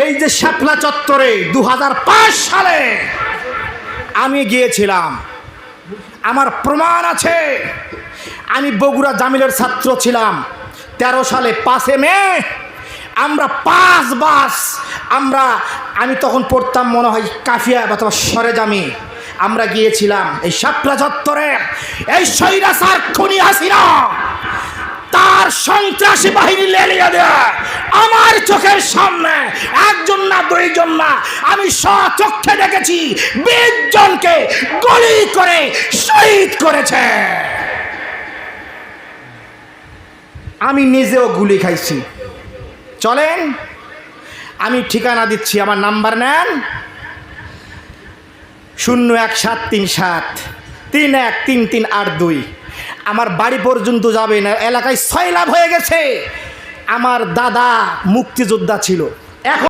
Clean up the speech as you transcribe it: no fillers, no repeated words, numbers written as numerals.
এই যে শাপলা চত্বরে 2005 সালে আমি গিয়েছিলাম, আমার প্রমাণ আছে। আমি বগুড়া জামিলের ছাত্র ছিলাম। 13 সালে 5 মে আমরা 5 বাস আমি তখন পড়তাম মনে হয় কাফিয়া অথবা সরেজামি। আমরা গিয়েছিলাম এই শাপলা চত্বরে। এই স্বৈরাচার খুনি হাসিনা তার সন্ত্রাসী বাহিনী লেলিয়ে দেয় আমার চোখের সামনে। একজন না, দুইজন না, আমি স্বচক্ষে দেখেছি 20 জনকে গুলি করে শহীদ করেছে। আমি নিজেও গুলি খাইছি। চলেন আমি ঠিকানা দিচ্ছি, আমার নাম্বার নেন 01737313382। আমার বাড়ি পর্যন্ত যাবে না, এলাকায় 6 লাভ হয়ে গেছে। আমার দাদা মুক্তিযোদ্ধা ছিল। এখন